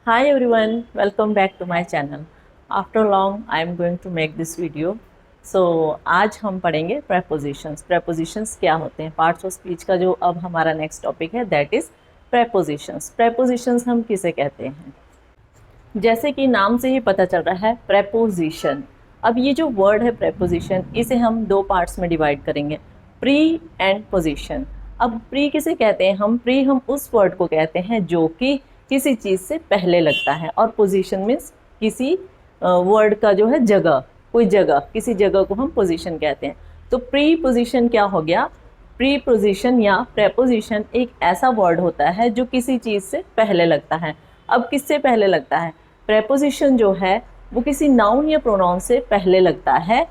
Hi everyone, welcome back to my channel. After long, I am going to make this video. So आज हम पढ़ेंगे prepositions. Prepositions क्या होते हैं? Parts of speech का जो अब हमारा next topic है, that is prepositions. Prepositions हम किसे कहते हैं? जैसे कि नाम से ही पता चल रहा है preposition. अब ये जो word है preposition, इसे हम दो parts में divide करेंगे, pre and position. अब pre किसे कहते हैं? हम उस word को कहते हैं जो कि किसी चीज़ से पहले लगता है, और पोजीशन मीन्स किसी वर्ड का जो है जगह, कोई जगह, किसी जगह को हम पोजीशन कहते हैं। तो प्री पोजीशन क्या हो गया? प्री पोजीशन या प्रेपोजिशन एक ऐसा वर्ड होता है जो किसी चीज़ से पहले लगता है। अब किससे पहले लगता है? प्रेपोजिशन जो है वो किसी नाउन या प्रोनाउन से पहले लगता है,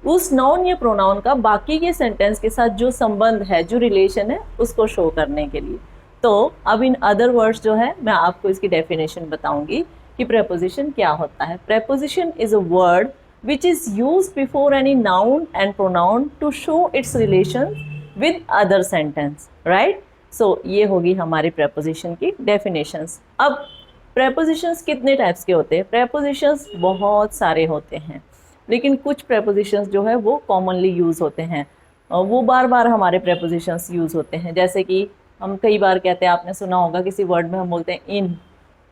उस नाउन या प्रोनाउन का बाकी के सेंटेंस के साथ जो संबंध है, जो रिलेशन है, उसको शो करने के लिए। तो अब इन अदर वर्ड्स जो है मैं आपको इसकी डेफिनेशन बताऊंगी कि प्रेपोजिशन क्या होता है। Preposition is a word which is used before any noun and pronoun to show its relation with other sentence, right. So ये होगी हमारी प्रेपोजिशन की डेफिनेशंस। अब प्रेपोजिशंस कितने टाइप्स के होते हैं? प्रेपोजिशंस बहुत सारे होते हैं, लेकिन कुछ प्रेपोजिशंस जो है वो कॉमनली यूज़ होते हैं, वो बार बार हमारे प्रेपोजिशंस यूज़ होते हैं। जैसे कि हम कई बार कहते हैं, आपने सुना होगा किसी वर्ड में हम बोलते हैं in,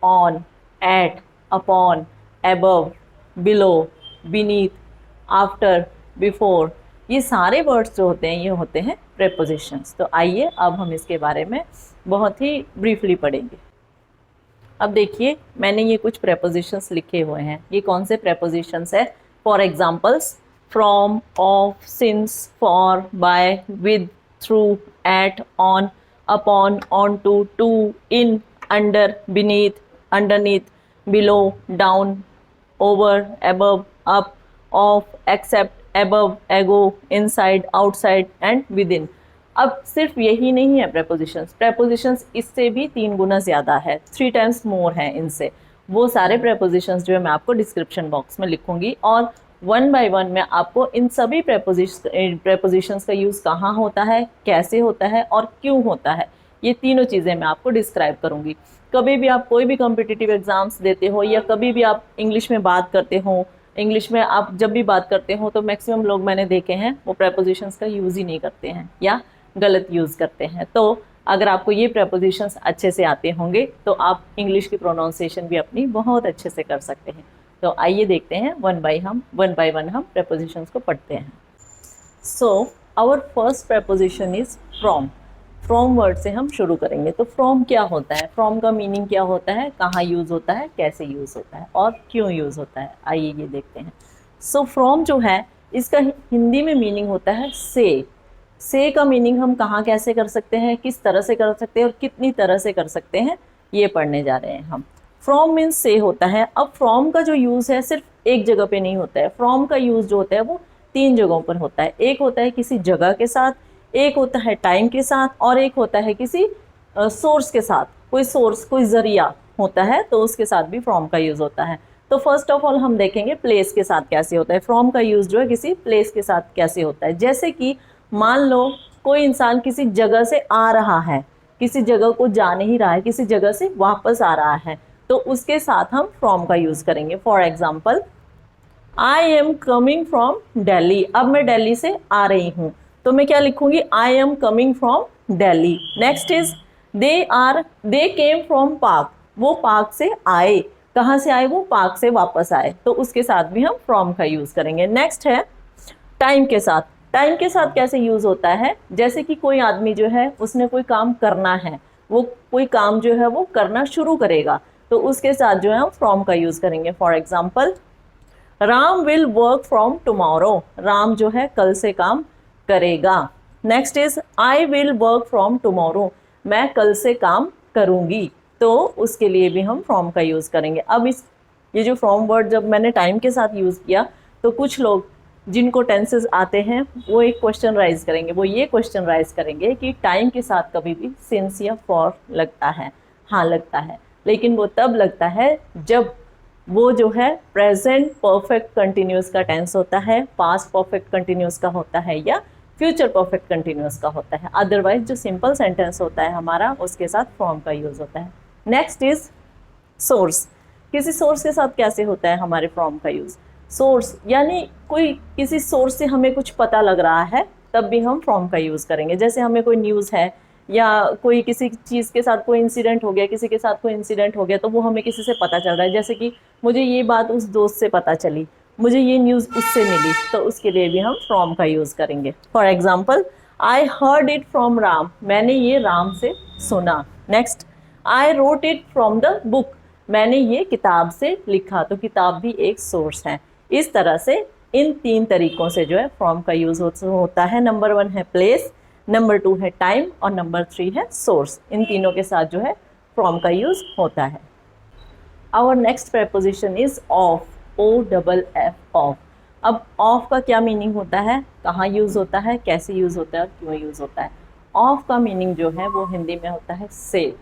on, at, upon, above, below, beneath, after, before. ये सारे वर्ड्स जो होते हैं ये होते हैं प्रेपोजिशंस। तो आइए अब हम इसके बारे में बहुत ही ब्रीफली पढ़ेंगे। अब देखिए, मैंने ये कुछ प्रेपोजिशंस लिखे हुए हैं। ये कौन से प्रेपोजिशंस है? For examples, from, of, since, for, by, with, through, at, on, upon, onto, to, in, under, beneath, underneath, below, down, over, above, up, off, except, above, ago, inside, outside and within। अब सिर्फ यही नहीं है prepositions, prepositions इससे भी 3 गुना ज़्यादा है, 3 times more है इनसे। वो सारे प्रेपोजिशंस जो है मैं आपको डिस्क्रिप्शन बॉक्स में लिखूंगी, और वन बाय वन मैं आपको इन सभी प्रेपोजिशंस का यूज़ कहाँ होता है, कैसे होता है और क्यों होता है, ये तीनों चीज़ें मैं आपको डिस्क्राइब करूँगी। कभी भी आप कोई भी कॉम्पिटिटिव एग्ज़ाम्स देते हो, या कभी भी आप इंग्लिश में बात करते हो, इंग्लिश में आप जब भी बात करते हो तो मैक्सिमम लोग मैंने देखे हैं वो प्रेपोजिशंस का यूज़ ही नहीं करते हैं या गलत यूज़ करते हैं। तो अगर आपको ये प्रेपोजिशंस अच्छे से आते होंगे तो आप इंग्लिश की प्रोनाउंसिएशन भी अपनी बहुत अच्छे से कर सकते हैं। तो आइए देखते हैं वन बाय वन हम प्रेपोजिशंस को पढ़ते हैं। So our first preposition is from. From word से हम शुरू करेंगे। तो फ्रॉम क्या होता है? फ्रॉम का मीनिंग क्या होता है, कहाँ यूज़ होता है, कैसे यूज़ होता है और क्यों यूज़ होता है, आइए ये देखते हैं। सो फ्रॉम जो है इसका हिंदी में मीनिंग होता है से। से का मीनिंग हम कहाँ कैसे कर सकते हैं, किस तरह से कर सकते हैं और कितनी तरह से कर सकते हैं, ये पढ़ने जा रहे हैं हम। फ्रॉम मीन्स से होता है। अब फ्रॉम का जो यूज़ है सिर्फ एक जगह पे नहीं होता है। फ्रॉम का यूज़ जो होता है वो 3 जगहों पर होता है। एक होता है किसी जगह के साथ, एक होता है टाइम के साथ, और एक होता है किसी सोर्स के साथ। कोई सोर्स, कोई ज़रिया होता है तो उसके साथ भी फ्रॉम का यूज़ होता है। तो फर्स्ट ऑफ ऑल हम देखेंगे प्लेस के साथ कैसे होता है। फ्रॉम का यूज़ जो है किसी प्लेस के साथ कैसे होता है। जैसे कि मान लो कोई इंसान किसी जगह से आ रहा है, किसी जगह को जा नहीं रहा है, किसी जगह से वापस आ रहा है, तो उसके साथ हम फ्रॉम का यूज़ करेंगे। For example, I am coming from Delhi. अब मैं दिल्ली से आ रही हूँ तो मैं क्या लिखूंगी? I am coming from Delhi. Next is they came from park. वो पार्क से आए। कहाँ से आए? वो पार्क से वापस आए, तो उसके साथ भी हम फ्रॉम का यूज़ करेंगे। नेक्स्ट है टाइम के साथ। टाइम के साथ कैसे यूज़ होता है? जैसे कि कोई आदमी जो है उसने कोई काम करना है, वो कोई काम जो है वो करना शुरू करेगा, तो उसके साथ जो है हम फ्रॉम का यूज़ करेंगे। For example, Ram will work from tomorrow. Ram जो है कल से काम करेगा। Next is I will work from tomorrow. मैं कल से काम करूँगी, तो उसके लिए भी हम फ्रॉम का यूज़ करेंगे। अब ये जो फ्रॉम वर्ड जब मैंने टाइम के साथ यूज़ किया तो कुछ लोग जिनको टेंसेस आते हैं वो एक क्वेश्चन राइज करेंगे। वो ये क्वेश्चन राइज करेंगे कि टाइम के साथ कभी भी सिंस या फॉर लगता है? हाँ, लगता है, लेकिन वो तब लगता है जब वो जो है प्रेजेंट परफेक्ट कंटिन्यूस का टेंस होता है, पास्ट परफेक्ट कंटिन्यूस का होता है, या फ्यूचर परफेक्ट कंटिन्यूस का होता है। अदरवाइज जो सिंपल सेंटेंस होता है हमारा, उसके साथ फ्रॉम का यूज़ होता है। नेक्स्ट इज सोर्स, किसी सोर्स के साथ कैसे होता है हमारे फ्रॉम का यूज़? सोर्स यानी कोई किसी सोर्स से हमें कुछ पता लग रहा है तब भी हम फ्रॉम का यूज़ करेंगे। जैसे हमें कोई न्यूज़ है या कोई किसी चीज़ के साथ कोई इंसिडेंट हो गया, किसी के साथ कोई इंसिडेंट हो गया तो वो हमें किसी से पता चल रहा है। जैसे कि मुझे ये बात उस दोस्त से पता चली, मुझे ये न्यूज़ उससे मिली, तो उसके लिए भी हम फ्रॉम का यूज़ करेंगे। For example, I heard it from Ram, मैंने ये राम से सुना। Next, I wrote it from the book, मैंने ये किताब से लिखा, तो किताब भी एक सोर्स है। इस तरह से इन 3 तरीकों से जो है फ्रॉम का यूज़ होता है। नंबर 1 है प्लेस, नंबर 2 है टाइम और नंबर 3 है सोर्स। इन तीनों के साथ जो है फ्रॉम का यूज़ होता है। Our next preposition is of, OFF, of. अब ऑफ का क्या मीनिंग होता है, कहाँ यूज़ होता है, कैसे यूज़ होता है और क्यों यूज़ होता है? ऑफ का मीनिंग जो है वो हिंदी में होता है से।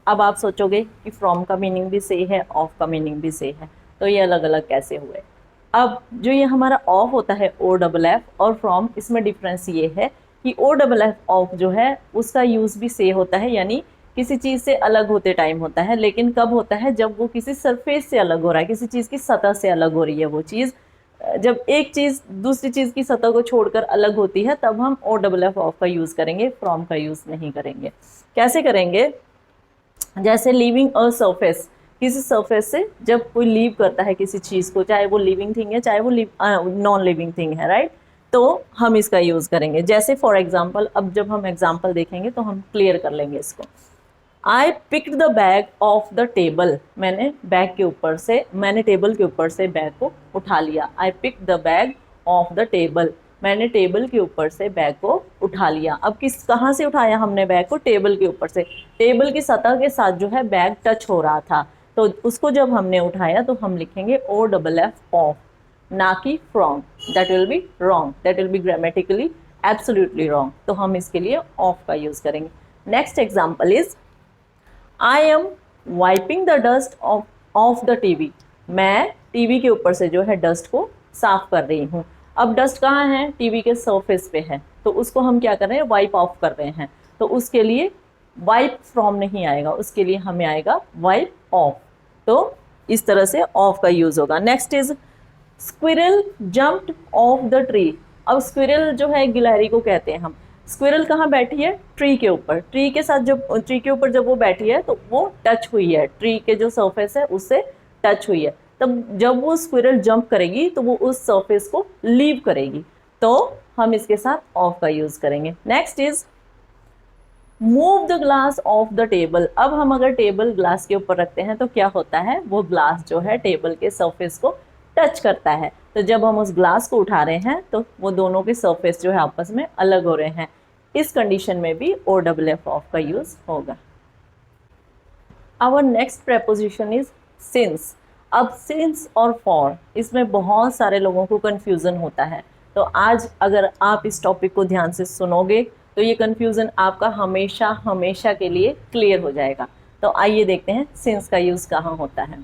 अब आप सोचोगे कि फ्रॉम का मीनिंग भी से है, ऑफ का मीनिंग भी से है, तो ये अलग अलग कैसे हुए? अब जो ये हमारा ऑफ होता है OFF और फ्रॉम, इसमें डिफरेंस ये है कि OFF ऑफ जो है उसका यूज़ भी से होता है, यानी किसी चीज़ से अलग होते टाइम होता है। लेकिन कब होता है? जब वो किसी सरफेस से अलग हो रहा है, किसी चीज़ की सतह से अलग हो रही है वो चीज़। जब एक चीज़ दूसरी चीज़ की सतह को छोड़कर अलग होती है तब हम OFF ऑफ का यूज़ करेंगे, फ्रॉम का यूज़ नहीं करेंगे। कैसे करेंगे? जैसे लीविंग अ सरफेस, किसी सरफेस से जब कोई लीव करता है किसी चीज़ को, चाहे वो लिविंग थिंग है चाहे वो नॉन लिविंग थिंग है, राइट, तो हम इसका यूज़ करेंगे। जैसे फॉर एग्जांपल, अब जब हम एग्जांपल देखेंगे तो हम क्लियर कर लेंगे इसको। I picked the bag of the table, मैंने बैग के ऊपर से, मैंने टेबल के ऊपर से बैग को उठा लिया। I picked the bag of the table, मैंने टेबल के ऊपर से बैग को उठा लिया। अब कहाँ से उठाया हमने बैग को? टेबल के ऊपर से। टेबल की सतह के साथ जो है बैग टच हो रहा था, तो उसको जब हमने उठाया तो हम लिखेंगे OFF ऑफ, ना कि from. That will be wrong, that will be grammatically absolutely wrong, तो हम इसके लिए ऑफ का यूज़ करेंगे। Next example is, I am wiping the dust of the TV, मैं टीवी के ऊपर से जो है डस्ट को साफ कर रही हूँ। अब डस्ट कहाँ है? टीवी के सरफेस पे है, तो उसको हम क्या कर रहे हैं? वाइप ऑफ कर रहे हैं। तो उसके लिए वाइप फ्रॉम नहीं आएगा, उसके लिए हमें आएगा वाइप ऑफ। तो इस तरह से ऑफ का यूज़ होगा। Next is, squirrel jumped of the tree. अब स्क्विरल जो है गिलहरी को कहते हैं हम। स्क्विरल कहाँ बैठी है? ट्री के ऊपर। ट्री के साथ जब ट्री के ऊपर जब वो बैठी है तो वो टच हुई है, ट्री के जो सरफेस है उससे टच हुई है। तब जब वो स्क्विरल जंप करेगी तो वो उस सरफेस को लीव करेगी, तो हम इसके साथ ऑफ का यूज़ करेंगे। Next is, move the glass of the table. अब हम अगर टेबल ग्लास के ऊपर रखते हैं तो क्या होता है? वो ग्लास जो है टेबल के सरफेस को टच करता है, तो जब हम उस ग्लास को उठा रहे हैं तो वो दोनों के सरफेस जो है आपस में अलग हो रहे हैं। इस कंडीशन में भी OFF ऑफ का यूज़ होगा। Our next preposition is since. अब सिंस और फॉर, इसमें बहुत सारे लोगों को कन्फ्यूज़न होता है, तो आज अगर आप इस टॉपिक को ध्यान से सुनोगे तो ये कन्फ्यूज़न आपका हमेशा हमेशा के लिए क्लियर हो जाएगा। तो आइए देखते हैं सिंस का यूज़ कहाँ होता है।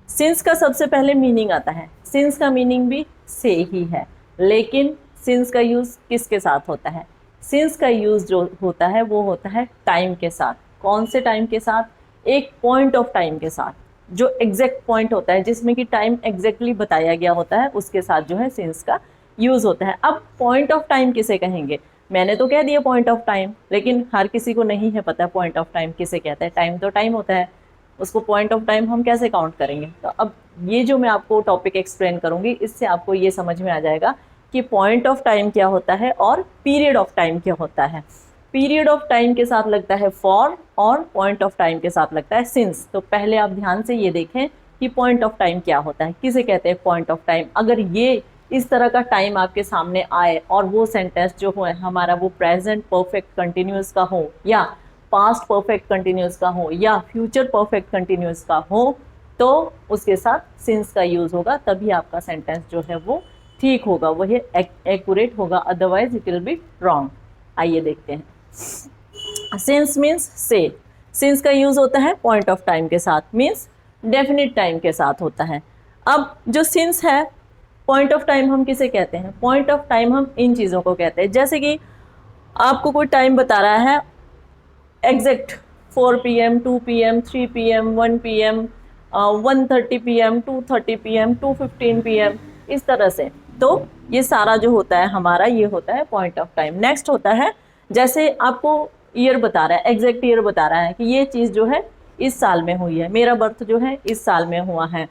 सिंस का सबसे पहले मीनिंग आता है। सिंस का मीनिंग भी से ही है, लेकिन सिंस का यूज़ किसके साथ होता है? सिंस का यूज़ जो होता है वो होता है टाइम के साथ। कौन से टाइम के साथ? एक पॉइंट ऑफ टाइम के साथ, जो एग्जैक्ट पॉइंट होता है जिसमें कि टाइम एग्जैक्टली बताया गया होता है, उसके साथ जो है सिंस का यूज़ होता है। अब पॉइंट ऑफ टाइम किसे कहेंगे? मैंने तो कह दिया पॉइंट ऑफ टाइम, लेकिन हर किसी को नहीं है पता पॉइंट ऑफ टाइम किसे कहते हैं। टाइम तो टाइम होता है, उसको पॉइंट ऑफ टाइम हम कैसे काउंट करेंगे? तो अब ये जो मैं आपको टॉपिक एक्सप्लेन करूँगी इससे आपको ये समझ में आ जाएगा कि पॉइंट ऑफ टाइम क्या होता है और पीरियड ऑफ टाइम क्या होता है। पीरियड ऑफ टाइम के साथ लगता है फॉर और पॉइंट ऑफ टाइम के साथ लगता है सिंस। तो पहले आप ध्यान से ये देखें कि पॉइंट ऑफ टाइम क्या होता है, किसे कहते हैं पॉइंट ऑफ टाइम। अगर ये इस तरह का टाइम आपके सामने आए और वो सेंटेंस जो हो हमारा वो प्रेजेंट परफेक्ट कंटिन्यूस का हो या पास्ट परफेक्ट कंटिन्यूस का हो या फ्यूचर परफेक्ट कंटिन्यूस का हो, तो उसके साथ सिंस का यूज़ होगा, तभी आपका सेंटेंस जो है वो ठीक होगा, वही एक्यूरेट होगा, otherwise it will be wrong. आइए देखते हैं। सिंस मीन्स से। सिंस का यूज़ होता है पॉइंट ऑफ टाइम के साथ, मीन्स डेफिनिट टाइम के साथ होता है। अब जो सिंस है, पॉइंट ऑफ टाइम हम किसे कहते हैं? पॉइंट ऑफ टाइम हम इन चीज़ों को कहते हैं, जैसे कि आपको कोई टाइम बता रहा है exact 4 PM, 2 PM, 3 PM, 1 PM, 1:30 PM, 2:30 PM, 2:15 PM, इस तरह से। तो ये सारा जो होता है हमारा, ये होता है पॉइंट ऑफ टाइम। नेक्स्ट होता है, जैसे आपको ईयर बता रहा है, एग्जैक्ट ईयर बता रहा है कि ये चीज़ जो है इस साल में हुई है, मेरा बर्थ जो है इस साल में हुआ है।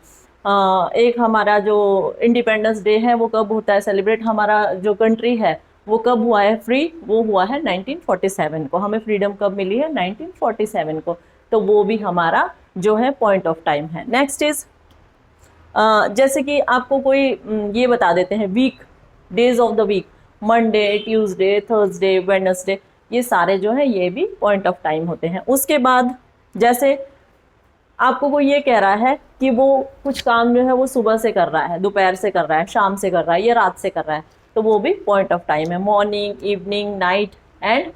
एक हमारा जो इंडिपेंडेंस डे है वो कब होता है सेलिब्रेट, हमारा जो कंट्री है वो कब हुआ है फ्री, वो हुआ है 1947 को। हमें फ्रीडम कब मिली है, 1947 को। तो वो भी हमारा जो है पॉइंट ऑफ टाइम है। नेक्स्ट इज जैसे कि आपको कोई ये बता देते हैं week, days of the week, Monday, Tuesday, Thursday, Wednesday, ये सारे जो है ये भी पॉइंट ऑफ टाइम होते हैं। उसके बाद जैसे आपको कोई ये कह रहा है कि वो कुछ काम जो है वो सुबह से कर रहा है, दोपहर से कर रहा है, शाम से कर रहा है या रात से कर रहा है, तो वो भी पॉइंट ऑफ टाइम है। मॉर्निंग, इवनिंग, नाइट एंड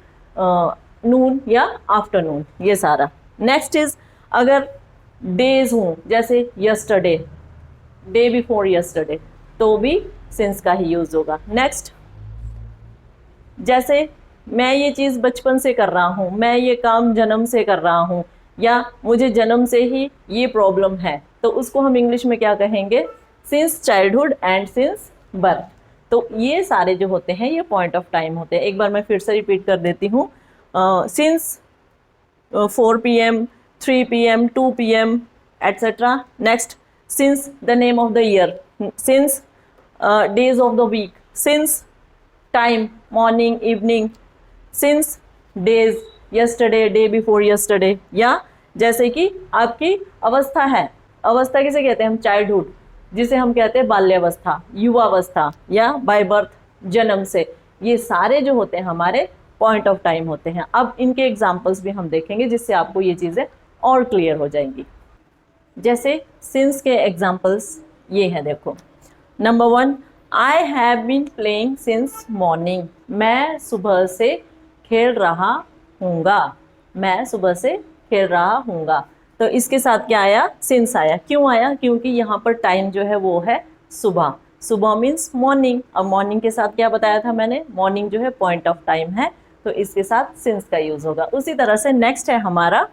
नून या आफ्टरनून, ये सारा। नेक्स्ट इज अगर डेज हों, जैसे यस्टरडे, डे बिफोर यस्टरडे, तो भी सिंस का ही यूज होगा। नेक्स्ट, जैसे मैं ये चीज़ बचपन से कर रहा हूँ, मैं ये काम जन्म से कर रहा हूँ, या मुझे जन्म से ही ये प्रॉब्लम है, तो उसको हम इंग्लिश में क्या कहेंगे, since childhood and since birth. तो ये सारे जो होते हैं ये पॉइंट ऑफ टाइम होते हैं। एक बार मैं फिर से रिपीट कर देती हूँ। Since 4 PM, 3 PM, 2 PM, etcetera. Next, since the name of the year, since days of the week, since time, morning, evening, since days, yesterday, day before yesterday. या जैसे कि आपकी अवस्था है, अवस्था किसे कहते हैं हम, चाइल्डहुड, जिसे हम कहते हैं बाल्यावस्था, युवावस्था, या बाय बर्थ, जन्म से। ये सारे जो होते हैं हमारे पॉइंट ऑफ टाइम होते हैं। अब इनके एग्जाम्पल्स भी हम देखेंगे जिससे आपको ये चीज़ें और क्लियर हो जाएंगी। जैसे सिंस के एग्जाम्पल्स ये हैं, देखो। Number 1, I have been playing since morning, मैं सुबह से खेल रहा हूँगा, मैं सुबह से खेल रहा हूँगा। तो इसके साथ क्या आया, सिंस आया। क्यों आया, क्योंकि यहाँ पर टाइम जो है वो है सुबह, सुबह मीन्स मॉर्निंग। अब मॉर्निंग के साथ क्या बताया था मैंने, मॉर्निंग जो है पॉइंट ऑफ टाइम है, तो इसके साथ सिंस का यूज़ होगा। उसी तरह से नेक्स्ट है हमारा,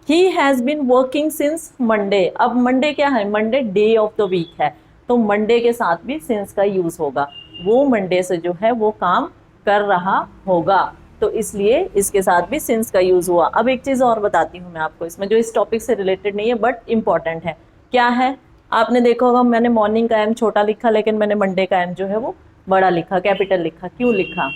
he has been working since Monday. अब मंडे क्या है, Monday day of the week है, तो मंडे के साथ भी सिंस का यूज़ होगा, वो मंडे से जो है वो काम कर रहा होगा, तो इसलिए इसके साथ भी सिंस का यूज़ हुआ। अब एक चीज़ और बताती हूँ मैं आपको इसमें, जो इस टॉपिक से रिलेटेड नहीं है बट इम्पॉर्टेंट है। क्या है, आपने देखा होगा मैंने मॉर्निंग का एम छोटा लिखा, लेकिन मैंने मंडे का एम जो है वो बड़ा लिखा, कैपिटल लिखा। क्यों लिखा,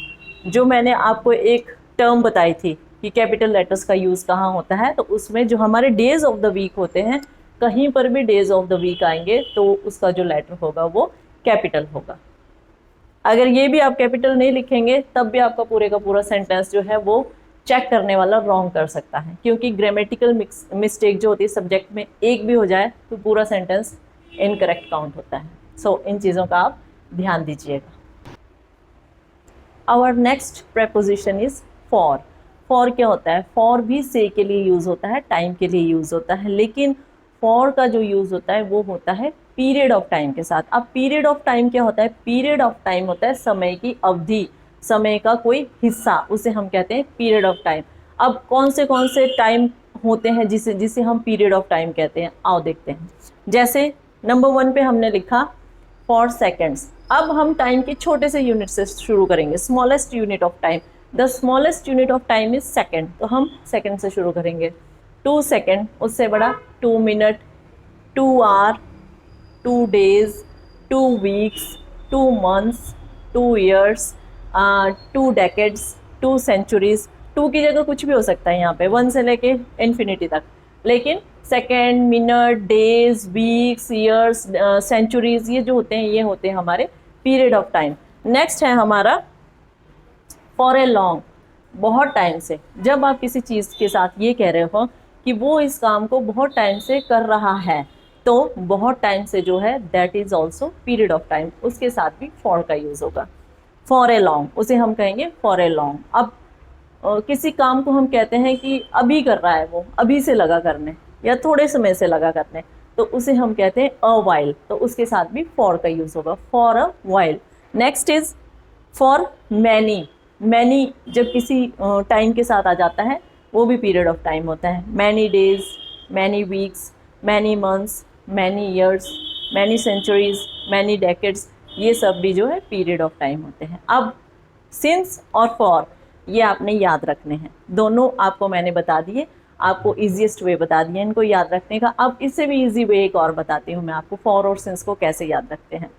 जो मैंने आपको एक टर्म बताई थी कि कैपिटल लेटर्स का यूज़ कहाँ होता है, तो उसमें जो हमारे डेज ऑफ द वीक होते हैं, कहीं पर भी डेज ऑफ द वीक आएंगे तो उसका जो लेटर होगा वो कैपिटल होगा। अगर ये भी आप कैपिटल नहीं लिखेंगे तब भी आपका पूरे का पूरा सेंटेंस जो है वो चेक करने वाला रॉन्ग कर सकता है, क्योंकि ग्रामेटिकल मिस्टेक जो होती है सब्जेक्ट में एक भी हो जाए तो पूरा सेंटेंस इनकरेक्ट काउंट होता है। सो इन चीज़ों का आप ध्यान दीजिएगा। Our next preposition is for. For क्या होता है, फॉर भी से के लिए यूज़ होता है, टाइम के लिए यूज़ होता है, लेकिन फॉर का जो यूज़ होता है वो होता है पीरियड ऑफ टाइम के साथ। अब पीरियड ऑफ टाइम क्या होता है, पीरियड ऑफ टाइम होता है समय की अवधि, समय का कोई हिस्सा, उसे हम कहते हैं पीरियड ऑफ टाइम। अब कौन से टाइम होते हैं जिसे हम पीरियड ऑफ टाइम कहते हैं, आओ देखते हैं। जैसे नंबर 1 पे हमने लिखा फॉर सेकेंड्स। अब हम टाइम के छोटे से यूनिट से शुरू करेंगे, smallest unit of time, the smallest unit of time is second, तो हम सेकेंड से शुरू करेंगे। 2 सेकेंड, उससे बड़ा 2 minute, 2 hour, 2 days, 2 weeks, 2 months, 2 years, 2 decades, 2 centuries. 2 की जगह कुछ भी हो सकता है यहाँ पे, 1 से लेके इन्फिनिटी तक, लेकिन second, minute, days, weeks, years, centuries, ये जो होते हैं ये होते हैं हमारे पीरियड ऑफ टाइम। नेक्स्ट है हमारा फॉर ए लॉन्ग, बहुत टाइम से। जब आप किसी चीज़ के साथ ये कह रहे हो कि वो इस काम को बहुत टाइम से कर रहा है, तो बहुत टाइम से जो है that is also period of time, उसके साथ भी फॉर का यूज़ होगा। फॉर ए लॉन्ग, उसे हम कहेंगे फॉर ए लॉन्ग। अब किसी काम को हम कहते हैं कि अभी कर रहा है, वो अभी से लगा करने या थोड़े समय से लगा करने, तो उसे हम कहते हैं अ वाइल, तो उसके साथ भी फॉर का यूज़ होगा, for a while. Next is for many. Many जब किसी टाइम के साथ आ जाता है वो भी पीरियड ऑफ टाइम होता है। Many days, many weeks, many months, many years, many centuries, many decades, ये सब भी जो है पीरियड ऑफ टाइम होते हैं। अब सिंस और फॉर ये आपने याद रखने हैं, दोनों आपको मैंने बता दिए, आपको ईजीएस्ट वे बता दिया इनको याद रखने का। अब इससे भी ईजी वे एक और बताती हूँ मैं आपको, फॉर और सिंस को कैसे याद रखते हैं।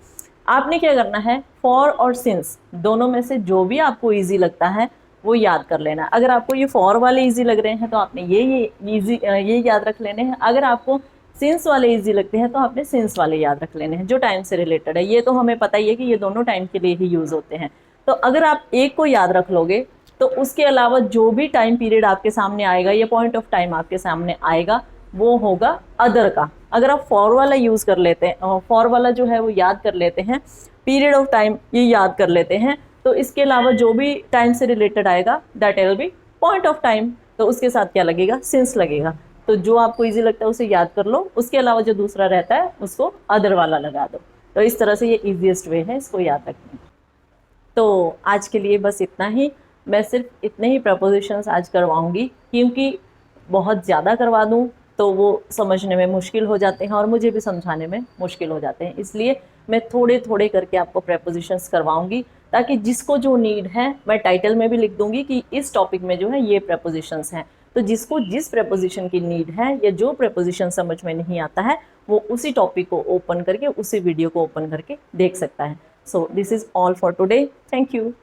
आपने क्या करना है, फॉर और सिंस दोनों में से जो भी आपको ईजी लगता है वो याद कर लेना। अगर आपको ये फॉर वाले ईजी लग रहे हैं तो आपने ये याद रख लेने हैं। अगर आपको सिंस वाले ईजी लगते हैं तो आपने सिंस वाले याद रख लेने हैं, जो टाइम से रिलेटेड है। ये तो हमें पता ही है कि ये दोनों टाइम के लिए ही यूज़ होते हैं। तो अगर आप एक को याद रख लोगे तो उसके अलावा जो भी टाइम पीरियड आपके सामने आएगा या पॉइंट ऑफ टाइम आपके सामने आएगा वो होगा अदर का। अगर आप फॉर वाला यूज़ कर लेते हैं, फॉर वाला जो है वो याद कर लेते हैं, पीरियड ऑफ टाइम ये याद कर लेते हैं, तो इसके अलावा जो भी टाइम से रिलेटेड आएगा that will be point of time. तो उसके साथ क्या लगेगा, सिंस लगेगा। तो जो आपको इजी लगता है उसे याद कर लो, उसके अलावा जो दूसरा रहता है उसको अदर वाला लगा दो। तो इस तरह से ये ईजीएस्ट वे है इसको याद रखने का। तो आज के लिए बस इतना ही। मैं सिर्फ इतने ही प्रपोजिशंस आज करवाऊंगी, क्योंकि बहुत ज़्यादा करवा दूं तो वो समझने में मुश्किल हो जाते हैं और मुझे भी समझाने में मुश्किल हो जाते हैं। इसलिए मैं थोड़े थोड़े करके आपको प्रपोजिशंस करवाऊंगी, ताकि जिसको जो नीड है, मैं टाइटल में भी लिख दूंगी कि इस टॉपिक में जो है ये प्रपोजिशंस हैं। तो जिसको जिस प्रपोजिशन की नीड है या जो प्रपोजिशन समझ में नहीं आता है वो उसी टॉपिक को ओपन करके, उसी वीडियो को ओपन करके देख सकता है। So this is all for today. Thank you.